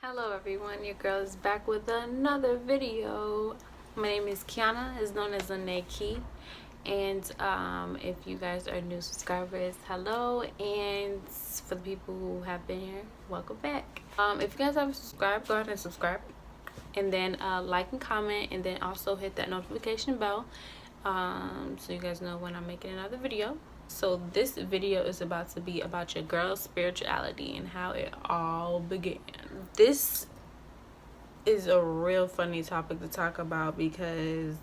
Hello everyone, your girl is back with another video. My name is Kiana, is known as Lene Key, and if you guys are new subscribers, hello, and for the people who have been here, welcome back. If you guys haven't subscribed, go ahead and subscribe, and then like and comment, and then also hit that notification bell so you guys know when I'm making another video. So this video is about to be about your girl's spirituality and how it all began. This is a real funny topic to talk about because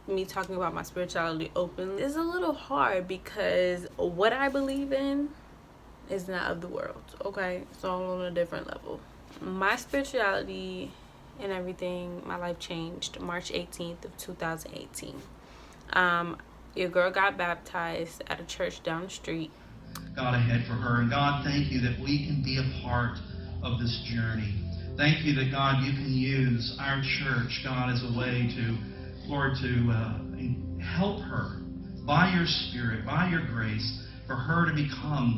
me talking about my spirituality openly is a little hard because what I believe in is not of the world, okay? So I'm on a different level. My spirituality and everything, my life changed March 18th of 2018. Your girl got baptized at a church down the street. God ahead for her. And God, thank you that we can be a part of this journey. Thank you that, God, you can use our church, God, as a way to, Lord, to help her by your Spirit, by your grace, for her to become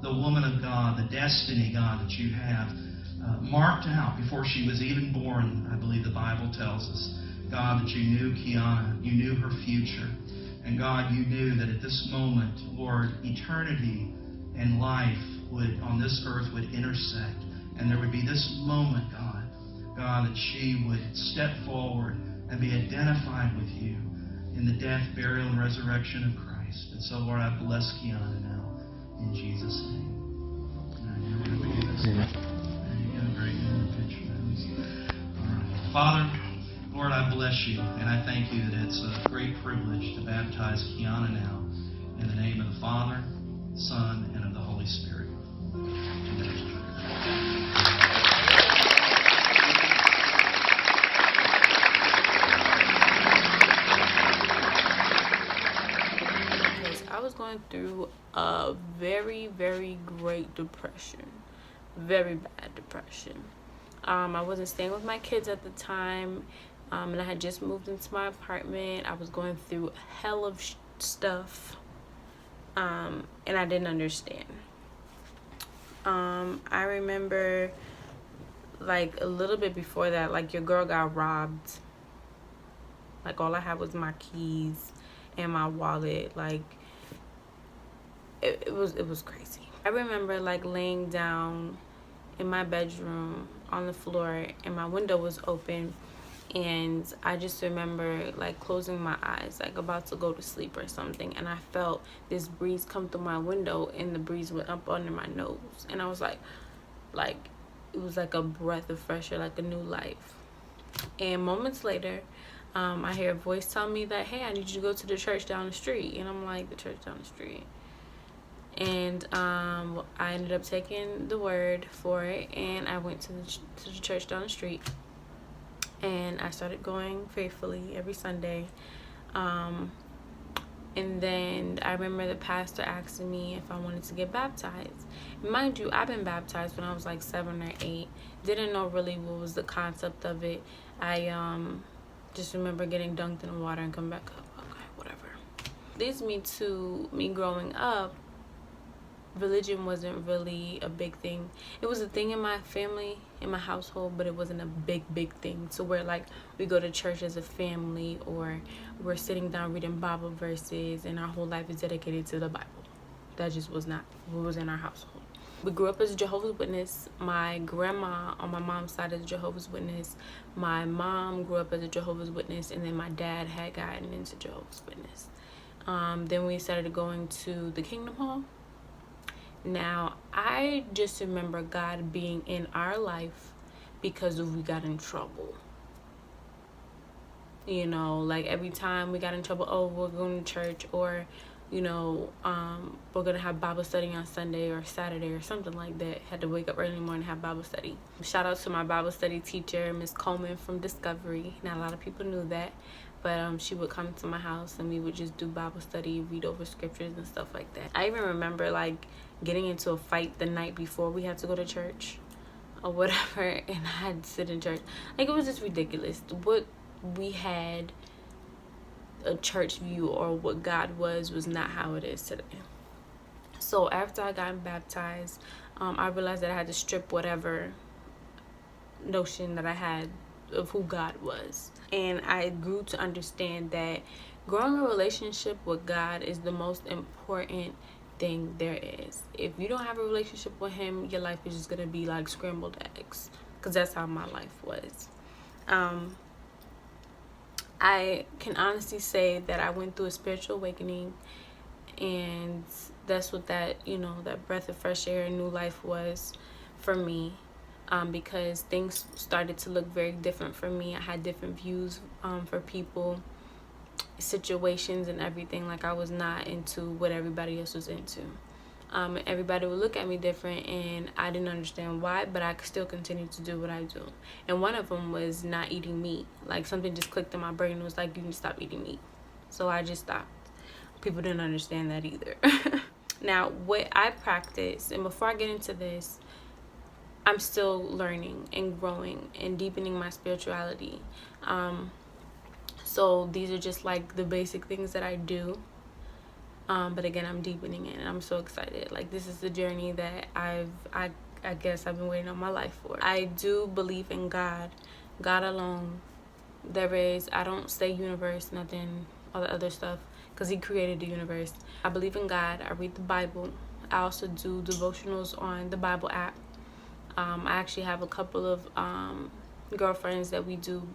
the woman of God, the destiny, God, that you have marked out before she was even born. I believe the Bible tells us, God, that you knew Kiana, you knew her future. And God, you knew that at this moment, Lord, eternity and life on this earth would intersect. And there would be this moment, God, that she would step forward and be identified with you in the death, burial, and resurrection of Christ. And so, Lord, I bless Kiana now in Jesus' name. You're going to do this. There you go. Great picture. All right. Father, Lord, I bless you, and I thank you that it's a great privilege to baptize Kiana now in the name of the Father, Son, and of the Holy Spirit. Because I was going through a very, very great depression. Very bad depression. I wasn't staying with my kids at the time. And I had just moved into my apartment. I was going through hell of stuff. And I didn't understand. I remember, like, a little bit before that, like, your girl got robbed. Like, all I had was my keys and my wallet. Like, it was crazy. I remember, like, laying down in my bedroom on the floor, and my window was open. And I just remember, like, closing my eyes, like about to go to sleep or something, and I felt this breeze come through my window, and the breeze went up under my nose, and I was like it was like a breath of fresh air, like a new life. And moments later, I hear a voice tell me that, hey, I need you to go to the church down the street. And I'm like, the church down the street? And I ended up taking the word for it, and I went to the church down the street. And I started going faithfully every Sunday. And then I remember the pastor asking me if I wanted to get baptized. Mind you, I've been baptized when I was like 7 or 8. Didn't know really what was the concept of it. I just remember getting dunked in the water and come back up. Okay, whatever. Leads me to me growing up. Religion wasn't really a big thing. It was a thing in my family, in my household, but it wasn't a big thing to where, like, we go to church as a family, or we're sitting down reading Bible verses and our whole life is dedicated to the Bible. That just was not what was in our household. We grew up as a Jehovah's Witness. My grandma on my mom's side is a Jehovah's Witness. My mom grew up as a Jehovah's Witness, and then my dad had gotten into Jehovah's Witness. Then we started going to the Kingdom Hall. Now, I just remember God being in our life because we got in trouble. You know, like every time we got in trouble, oh, we're going to church, or, you know, we're going to have Bible study on Sunday or Saturday or something like that. Had to wake up early in the morning and have Bible study. Shout out to my Bible study teacher, Miss Coleman from Discovery. Not a lot of people knew that. But she would come to my house and we would just do Bible study, read over scriptures and stuff like that. I even remember, like, getting into a fight the night before we had to go to church or whatever, and I had to sit in church. Like, it was just ridiculous. What we had a church view, or what God was not how it is today. So after I got baptized, I realized that I had to strip whatever notion that I had of who God was. And I grew to understand that growing a relationship with God is the most important thing there is. If you don't have a relationship with Him, your life is just gonna be like scrambled eggs, because that's how my life was. I can honestly say that I went through a spiritual awakening, and that's what that, that breath of fresh air and new life was for me. Because things started to look very different for me. I had different views for people, situations, and everything. Like, I was not into what everybody else was into. Everybody would look at me different, and I didn't understand why, but I still continued to do what I do. And one of them was not eating meat. Like, something just clicked in my brain and was like, you need to stop eating meat. So I just stopped. People didn't understand that either. Now, what I practice, and before I get into this, I'm still learning and growing and deepening my spirituality. So these are just like the basic things that I do. But again, I'm deepening it, and I'm so excited. Like, this is the journey that I guess I've been waiting on my life for. I do believe in God alone. I don't say universe, nothing, all the other stuff, because He created the universe. I believe in God. I read the Bible. I also do devotionals on the Bible app. I actually have a couple of girlfriends that we do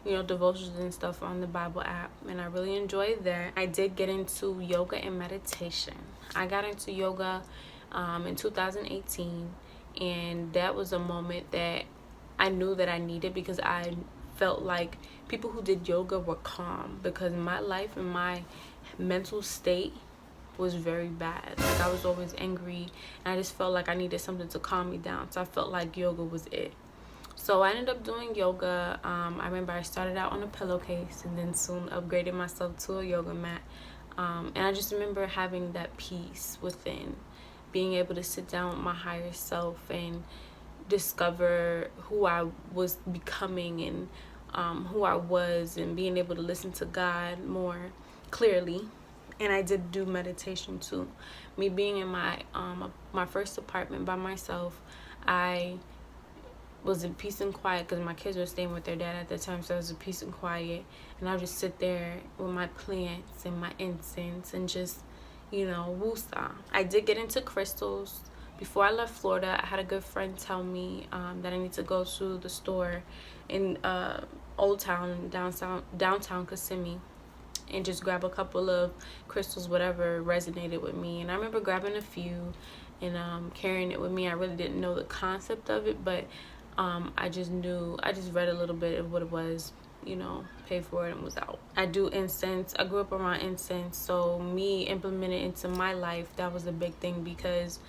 devotions and stuff on the Bible app, and I really enjoy that. I did get into yoga and meditation. I got into yoga in 2018, and that was a moment that I knew that I needed, because I felt like people who did yoga were calm, because my life and my mental state was very bad. Like, I was always angry, and I just felt like I needed something to calm me down. So I felt like yoga was it. So I ended up doing yoga. I remember I started out on a pillowcase and then soon upgraded myself to a yoga mat. And I just remember having that peace within, being able to sit down with my higher self and discover who I was becoming, and who I was, and being able to listen to God more clearly. And I did do meditation too. Me being in my first apartment by myself, I was in peace and quiet, because my kids were staying with their dad at the time, so I was in peace and quiet, and I would just sit there with my plants and my incense and just, woosah. I did get into crystals. Before I left Florida, I had a good friend tell me that I need to go to the store in Old Town, downtown Kissimmee, and just grab a couple of crystals, whatever resonated with me. And I remember grabbing a few and carrying it with me. I really didn't know the concept of it, but I just read a little bit of what it was, paid for it and was out. I do incense. I grew up around incense, so me implementing it into my life, that was a big thing, because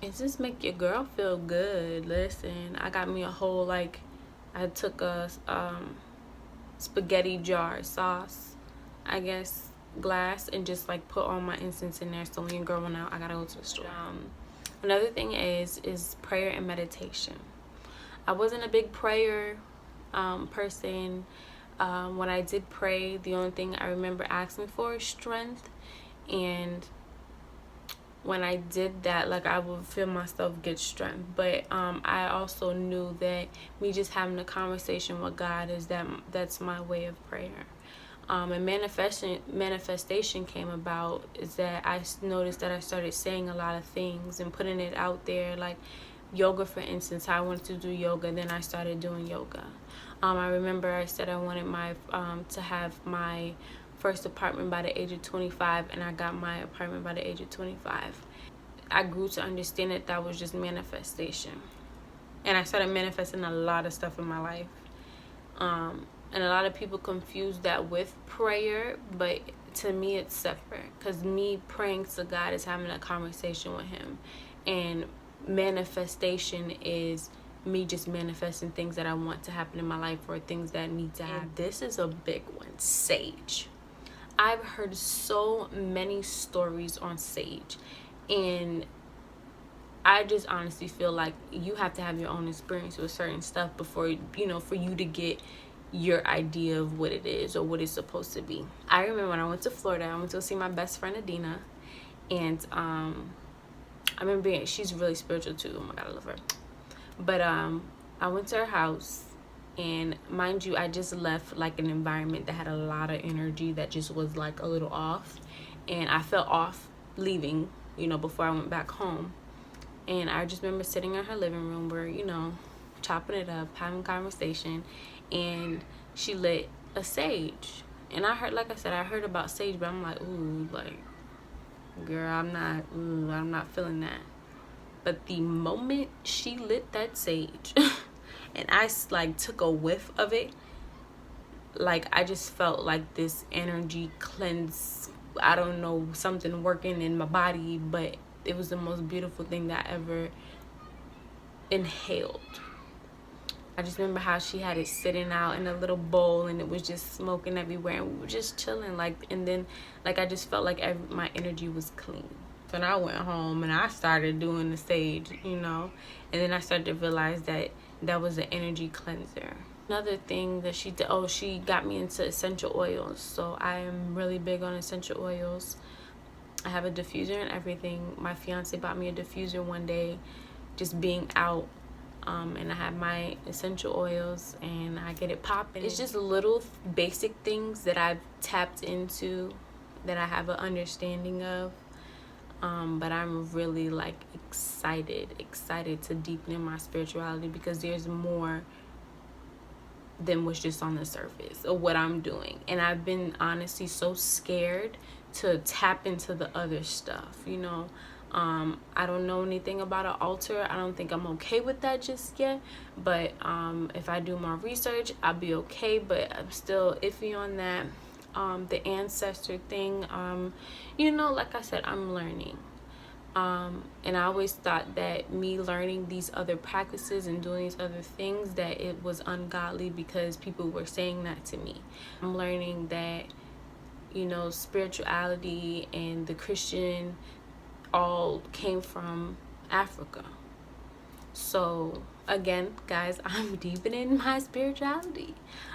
it just make your girl feel good. Listen, I got me a whole, I took a spaghetti jar sauce, I guess, glass, and just put all my incense in there, so when your girl went out, I gotta go to the store. Another thing is prayer and meditation. I wasn't a big prayer person. When I did pray, the only thing I remember asking for is strength. And when I did that, I would feel myself get strength. But I also knew that me just having a conversation with God that's my way of prayer. And manifestation came about is that I noticed that I started saying a lot of things and putting it out there, like yoga, for instance. I wanted to do yoga, then I started doing yoga. I remember I said I wanted my to have my first apartment by the age of 25, and I got my apartment by the age of 25. I grew to understand that was just manifestation, and I started manifesting a lot of stuff in my life. And a lot of people confuse that with prayer, but to me it's separate, because me praying to God is having a conversation with Him, and manifestation is me just manifesting things that I want to happen in my life, or things that need to happen. And this is a big one, sage. I've heard so many stories on sage, and I just honestly feel like you have to have your own experience with certain stuff before, for you to get your idea of what it is or what it's supposed to be. I remember when I went to Florida, I went to see my best friend Adina, and I remember she's really spiritual too. Oh my God, I love her. But I went to her house, and mind you, I just left like an environment that had a lot of energy that just was like a little off, and I felt off leaving, before I went back home. And I just remember sitting in her living room where, chopping it up, having conversation, and she lit a sage. And I heard, like I said, I heard about sage, but I'm like, ooh, like, girl, I'm not feeling that. But the moment she lit that sage and I like took a whiff of it, like I just felt like this energy cleanse. I don't know, something working in my body, but it was the most beautiful thing that I ever inhaled. I just remember how she had it sitting out in a little bowl, and it was just smoking everywhere, and we were just chilling, like, and then like I just felt like my energy was clean. And I went home and I started doing the sage, and then I started to realize that that was an energy cleanser. Another thing that she did, she got me into essential oils. So I am really big on essential oils. I have a diffuser and everything. My fiance bought me a diffuser one day, just being out, and I have my essential oils and I get it popping. It's just little basic things that I've tapped into, that I have an understanding of. But I'm really like excited to deepen in my spirituality, because there's more than what's just on the surface of what I'm doing. And I've been honestly so scared to tap into the other stuff, I don't know anything about an altar. I don't think I'm okay with that just yet, but if I do more research, I'll be okay. But I'm still iffy on that. The ancestor thing, like I said, I'm learning. And I always thought that me learning these other practices and doing these other things, that it was ungodly because people were saying that to me. I'm learning that, spirituality and the Christian all came from Africa. So again, guys, I'm deepening my spirituality.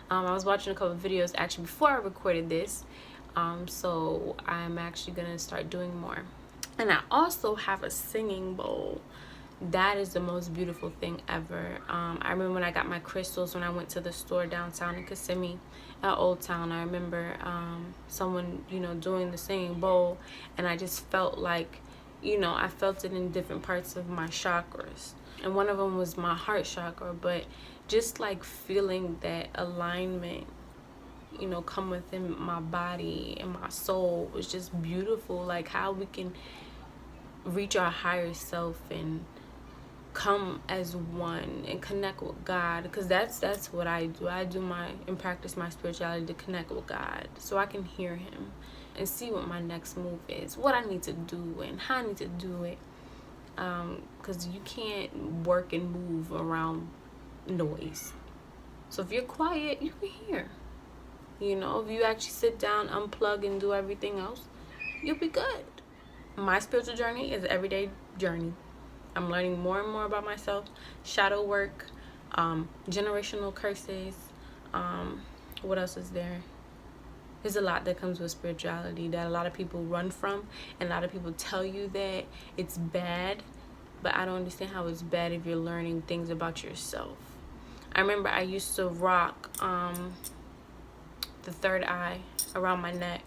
I was watching a couple of videos actually before I recorded this, so I'm actually gonna start doing more. And I also have a singing bowl. That is the most beautiful thing ever. I remember when I got my crystals, when I went to the store downtown in Kissimmee at Old Town. I remember someone, doing the singing bowl, and I just felt like, I felt it in different parts of my chakras. And one of them was my heart chakra, but just like feeling that alignment, come within my body and my soul was just beautiful. Like how we can reach our higher self and come as one and connect with God, because that's what I do. I do and practice my spirituality to connect with God, so I can hear Him and see what my next move is, what I need to do and how I need to do it. Because you can't work and move around noise. So if you're quiet, you can hear. If you actually sit down, unplug, and do everything else, you'll be good. My spiritual journey is an everyday journey. I'm learning more and more about myself, shadow work, generational curses. What else is there? There's a lot that comes with spirituality that a lot of people run from, and a lot of people tell you that it's bad, but I don't understand how it's bad if you're learning things about yourself. I remember I used to rock the third eye around my neck,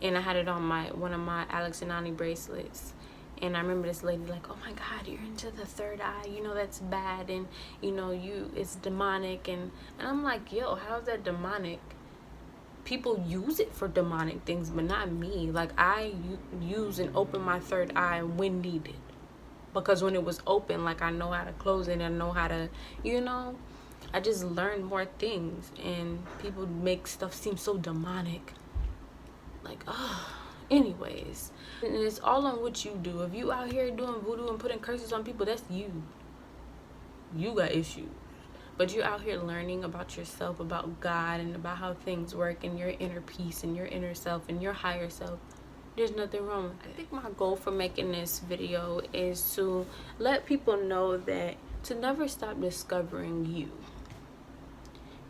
and I had it on one of my Alex and Ani bracelets. And I remember this lady like, oh my God, you're into the third eye, that's bad, and it's demonic. And I'm like, yo, how's that demonic? People use it for demonic things, but not me. Like, I use and open my third eye when needed, because when it was open, like, I know how to close it, and I know how to, I just learned more things. And people make stuff seem so demonic, like, anyways. And it's all on what you do. If you out here doing voodoo and putting curses on people, that's you got issues. But you're out here learning about yourself, about God, and about how things work, and your inner peace, and your inner self, and your higher self. There's nothing wrong with it. I think my goal for making this video is to let people know that to never stop discovering you,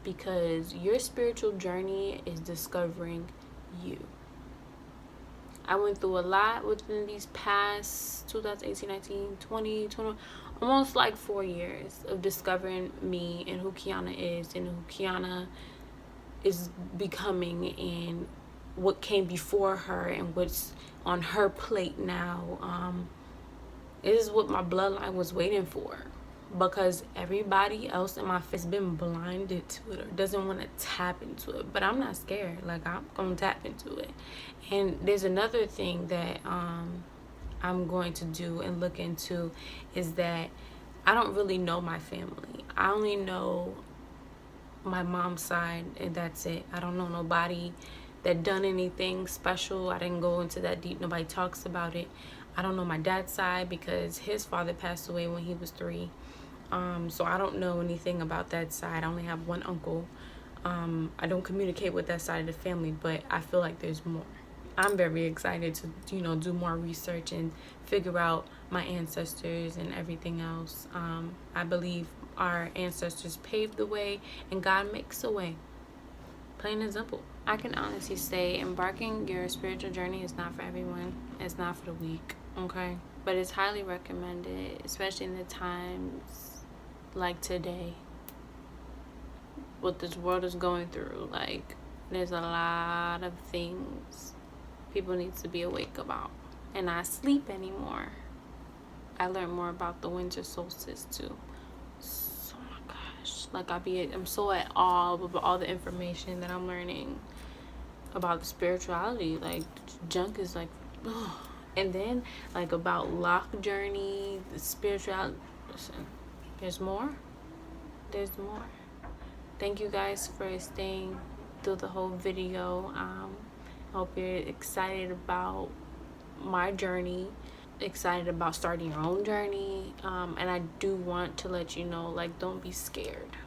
because your spiritual journey is discovering you. I went through a lot within these past 2018, 19, 20, almost like 4 years of discovering me and who Kiana is and who Kiana is becoming and what came before her and what's on her plate now. It is what my bloodline was waiting for, because everybody else in my family has been blinded to it or doesn't want to tap into it. But I'm not scared. Like, I'm gonna tap into it. And there's another thing that I'm going to do and look into, is that I don't really know my family. I only know my mom's side, and that's it. I don't know nobody that done anything special. I didn't go into that deep. Nobody talks about it. I don't know my dad's side because his father passed away when he was 3. So I don't know anything about that side. I only have one uncle. I don't communicate with that side of the family, but I feel like there's more. I'm very excited to, do more research and figure out my ancestors and everything else. I believe our ancestors paved the way and God makes a way. Plain and simple. I can honestly say embarking your spiritual journey is not for everyone. It's not for the weak, okay? But it's highly recommended, especially in the times like today. What this world is going through. Like, there's a lot of things people need to be awake about. And not sleep anymore. I learned more about the winter solstice too. So, oh my gosh. Like, I'm so at awe of all the information that I'm learning about the spirituality. Like, junk is like, ugh. And then, like, about lock journey, the spirituality. Listen, there's more. There's more. Thank you guys for staying through the whole video. I hope you're excited about my journey, excited about starting your own journey. And I do want to let you know, like, don't be scared.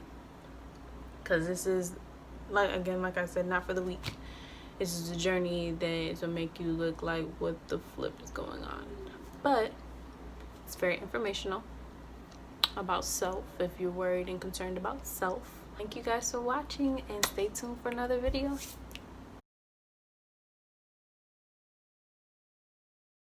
Because this is, like I said, not for the weak. This is a journey that will make you look like what the flip is going on. But it's very informational about self if you're worried and concerned about self. Thank you guys for watching, and stay tuned for another video.